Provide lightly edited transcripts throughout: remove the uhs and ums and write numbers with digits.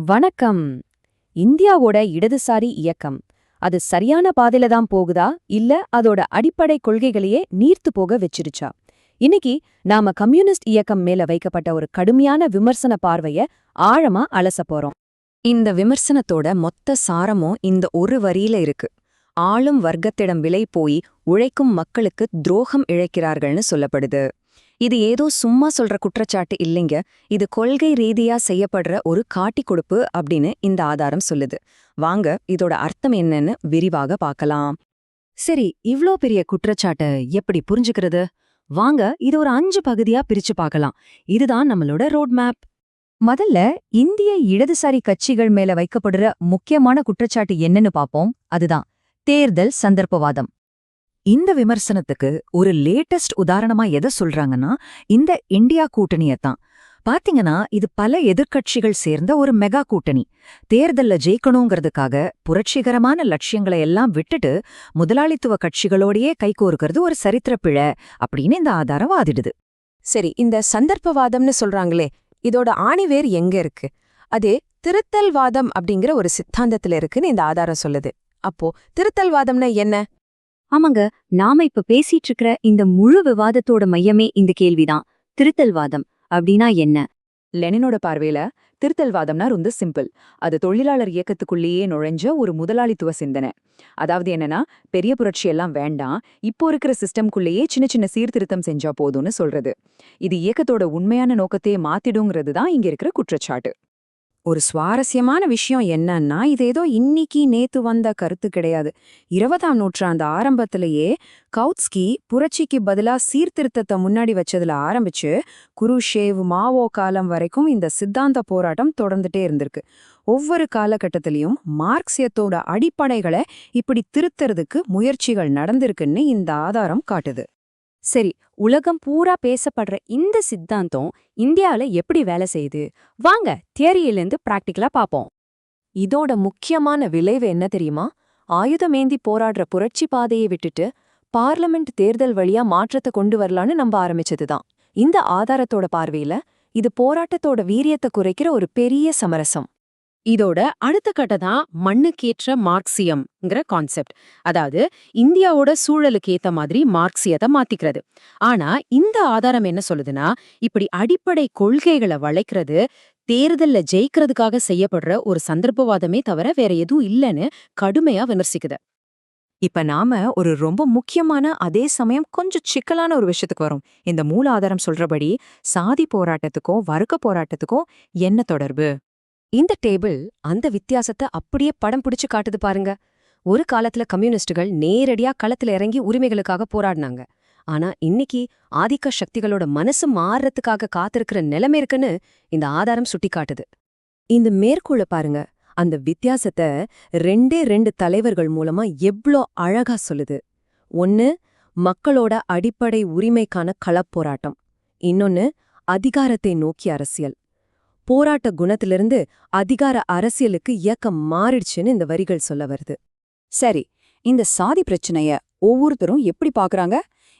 வணக்கம். இந்தியாவோட இடதுசாரி இயக்கம் அது சரியான பாதையில தான் போகுதா இல்ல அதோட அடிப்படை கொள்கைகளையே நீர்த்து போக வச்சிருச்சா? இன்னைக்கு நாம கம்யூனிஸ்ட் இயக்கம் மேல வைக்கப்பட்ட ஒரு கடுமையான விமர்சன பார்வைய ஆழமா அலச போறோம். இந்த விமர்சனத்தோட மொத்த சாரமும் இந்த ஒரு வரியில இருக்கு. ஆளும் வர்க்கத்திடம் விலை போய் உழைக்கும் மக்களுக்கு துரோகம் இழைக்கிறார்கள்னு சொல்லப்படுது. இது ஏதோ சும்மா சொல்ற குற்றச்சாட்டு இல்லைங்க. இது கொள்கை ரீதியா செய்யப்படுற ஒரு காட்டி கொடுப்பு அப்படின்னு இந்த ஆதாரம் சொல்லுது. வாங்க இதோட அர்த்தம் என்னன்னு விரிவாக பார்க்கலாம். சரி, இவ்ளோ பெரிய குற்றச்சாட்டை எப்படி புரிஞ்சுக்கிறது? வாங்க இது ஒரு 5 பகுதியா பிரிச்சு பார்க்கலாம். இதுதான் நம்மளோட ரோட் மேப். முதல்ல இந்திய இடதுசாரி கட்சிகள் மேல வைக்கப்படுற முக்கியமான குற்றச்சாட்டு என்னன்னு பாப்போம். அதுதான் தேர்தல் சந்தர்ப்பவாதம். இந்த விமர்சனத்துக்கு ஒரு லேட்டஸ்ட் உதாரணமா எதை சொல்றாங்கன்னா, இந்த இந்தியா கூட்டணியத்தான். பாத்தீங்கன்னா இது பல எதிர்க்கட்சிகள் சேர்ந்த ஒரு மெகா கூட்டணி. தேர்தல்ல ஜெயிக்கணுங்கிறதுக்காக புரட்சிகரமான லட்சியங்களை எல்லாம் விட்டுட்டு முதலாளித்துவ கட்சிகளோடையே கைகோர்க்கிறது ஒரு சரித்திர பிழை அப்படின்னு இந்த ஆதாரம் வாதிடுது. சரி, இந்த சந்தர்ப்பவாதம்னு சொல்றாங்களே, இதோட ஆணிவேர் எங்க இருக்கு? அது திருத்தல்வாதம் அப்படிங்கிற ஒரு சித்தாந்தத்துல இருக்குன்னு இந்த ஆதாரம் சொல்லுது. அப்போ திருத்தல்வாதம்னா என்ன? ஆமாங்க, நாம இப்ப பேசிட்டு இருக்கிற இந்த முழு விவாதத்தோட மையமே இந்த கேள்விதான். திருத்தல்வாதம் அப்படின்னா என்ன? லெனினோட பார்வையில திருத்தல்வாதம்னா ரொம்ப சிம்பிள். அது தொழிலாளர் இயக்கத்துக்குள்ளேயே நுழைஞ்ச ஒரு முதலாளித்துவ சிந்தனை. அதாவது என்னன்னா, பெரிய புரட்சி எல்லாம் வேண்டாம், இப்போ இருக்கிற சிஸ்டம்குள்ளேயே சின்ன சின்ன சீர்திருத்தம் செஞ்சா போதும்னு சொல்றது. இது இயக்கத்தோட உண்மையான நோக்கத்தையே மாத்திடுங்கிறது தான் இங்க இருக்கிற குற்றச்சாட்டு. ஒரு சுவாரஸ்யமான விஷயம் என்னன்னா, இது ஏதோ இன்னைக்கு நேத்து வந்த கருத்து கிடையாது. 20ஆம் நூற்றாண்டு ஆரம்பத்திலேயே கவுட்ஸ்கி புரட்சிக்கு பதிலா சீர்திருத்தத்தை முன்னாடி வச்சதுல ஆரம்பிச்சு குருஷேவ், மாவோ காலம் வரைக்கும் இந்த சித்தாந்த போராட்டம் தொடர்ந்துட்டே இருந்திருக்கு. ஒவ்வொரு காலகட்டத்திலையும் மார்க்சியத்தோட அடிப்படைகளை இப்படி திருத்துறதுக்கு முயற்சிகள் நடந்திருக்குன்னு இந்த ஆதாரம் காட்டுது. சரி, உலகம் பூரா பேசப்படுற இந்த சித்தாந்தம் இந்தியாவில எப்படி வேலை செய்யுது? வாங்க தியரியிலிருந்து பிராக்டிக்கலா பாப்போம். இதோட முக்கியமான விளைவு என்ன தெரியுமா? ஆயுதமேந்தி போராடுற புரட்சி பாதையை விட்டுட்டு பார்லமெண்ட் தேர்தல் வழியா மாற்றத்தை கொண்டு வரலான்னு நம்ப ஆரம்பிச்சதுதான். இந்த ஆதாரத்தோட பார்வையில இது போராட்டத்தோட வீரியத்தை குறைக்கிற ஒரு பெரிய சமரசம். இதோட அடுத்த கட்டதான் மண்ணுக்கேற்ற மார்க்சியம்ங்கிற கான்செப்ட். அதாவது இந்தியாவோட சூழலுக்கு ஏத்த மாதிரி மார்க்சியத்தை மாத்திக்கிறது. ஆனா இந்த ஆதாரம் என்ன சொல்லுதுன்னா, இப்படி அடிப்படை கொள்கைகளை வளைக்கிறது தேர்தல்ல ஜெயிக்கிறதுக்காக செய்யப்படுற ஒரு சந்தர்ப்பவாதமே தவிர வேற எதுவும் இல்லைன்னு கடுமையா விமர்சிக்குது. இப்ப நாம ஒரு ரொம்ப முக்கியமான அதே சமயம் கொஞ்சம் சிக்கலான ஒரு விஷயத்துக்கு வரும். இந்த மூல ஆதாரம் சொல்றபடி சாதி போராட்டத்துக்கும் வர்க்க போராட்டத்துக்கும் என்ன தொடர்பு? இந்த டேபிள் அந்த வித்தியாசத்தை அப்படியே படம் பிடிச்சு காட்டுது பாருங்க. ஒரு காலத்துல கம்யூனிஸ்டுகள் நேரடியா களத்துல இறங்கி உரிமைகளுக்காக போராடினாங்க. ஆனா இன்னைக்கு ஆதிக்க சக்திகளோட மனசு மாறுறதுக்காக காத்திருக்கிற நிலைமை இருக்குன்னு இந்த ஆதாரம் சுட்டி காட்டுது. இந்த மேற்கோள பாருங்க, அந்த வித்தியாசத்தை 2 தலைவர்கள் மூலமா எவ்ளோ அழகா சொல்லுது. ஒன்னு மக்களோட அடிப்படை உரிமைக்கான களப்போராட்டம், இன்னொன்னு அதிகாரத்தை நோக்கி அரசியல். போராட்ட குணத்திலிருந்து அதிகார அரசியலுக்கு இயக்கம் மாறிடுச்சுன்னு இந்த வரிகள் சொல்ல வருது. சரி, இந்த சாதி பிரச்சனைய ஒவ்வொருத்தரும் எப்படி பாக்குறாங்க?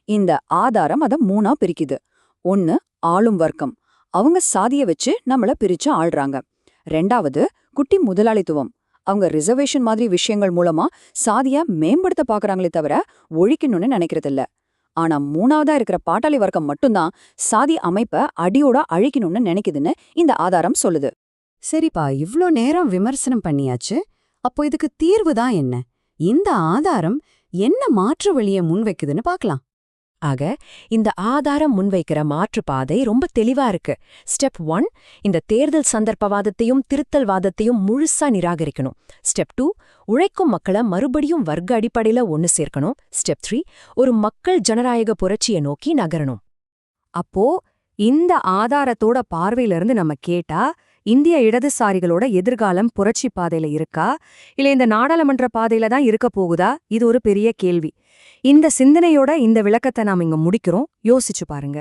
இந்த ஆதாரம் அதை 3ஆ பிரிக்குது. 1 ஆளும் வர்க்கம், அவங்க சாதிய வச்சு நம்மள பிரிச்சு ஆள்றாங்க. 2வது குட்டி முதலாளித்துவம், அவங்க ரிசர்வேஷன் மாதிரி விஷயங்கள் மூலமா சாதிய மேம்படுத்த பாக்குறாங்களே தவிர ஒழிக்கணும்னு நினைக்கிறதில்ல. ஆனா 3ஆவதா இருக்கிற பாட்டாளி வர்க்கம் மட்டும்தான் சாதி அமைப்ப அடியோட அழிக்கணும்னு நினைக்குதுன்னு இந்த ஆதாரம் சொல்லுது. சரிப்பா, இவ்ளோ நேரம் விமர்சனம் பண்ணியாச்சு. அப்போ இதுக்கு தீர்வு தான் என்ன? இந்த ஆதாரம் என்ன மாற்று வழியை முன்வைக்குதுன்னு பார்க்கலாம். ஆக இந்த ஆதாரம் முன்வைக்கிற மாற்று பாதை ரொம்ப தெளிவா இருக்கு. ஸ்டெப் 1, இந்த தேர்தல் சந்தர்ப்பவாதத்தையும் திருத்தல்வாதத்தையும் முழுசா நிராகரிக்கணும். ஸ்டெப் 2, உழைக்கும் மக்களை மறுபடியும் வர்க்க அடிப்படையில ஒன்னு சேர்க்கணும். ஸ்டெப் 3, ஒரு மக்கள் ஜனநாயக புரட்சியை நோக்கி நகரணும். அப்போ இந்த ஆதாரத்தோட பார்வையிலிருந்து நம்ம கேட்டா, இந்திய இடதுசாரிகளோட எதிர்காலம் புரட்சி பாதையில இருக்கா இல்ல இந்த நாடாளுமன்ற பாதையில தான் இருக்க போகுதா? இது ஒரு பெரிய கேள்வி. இந்த சிந்தனையோட இந்த விளக்கத்தை நாம இங்க முடிக்கிறோம். யோசிச்சு பாருங்க.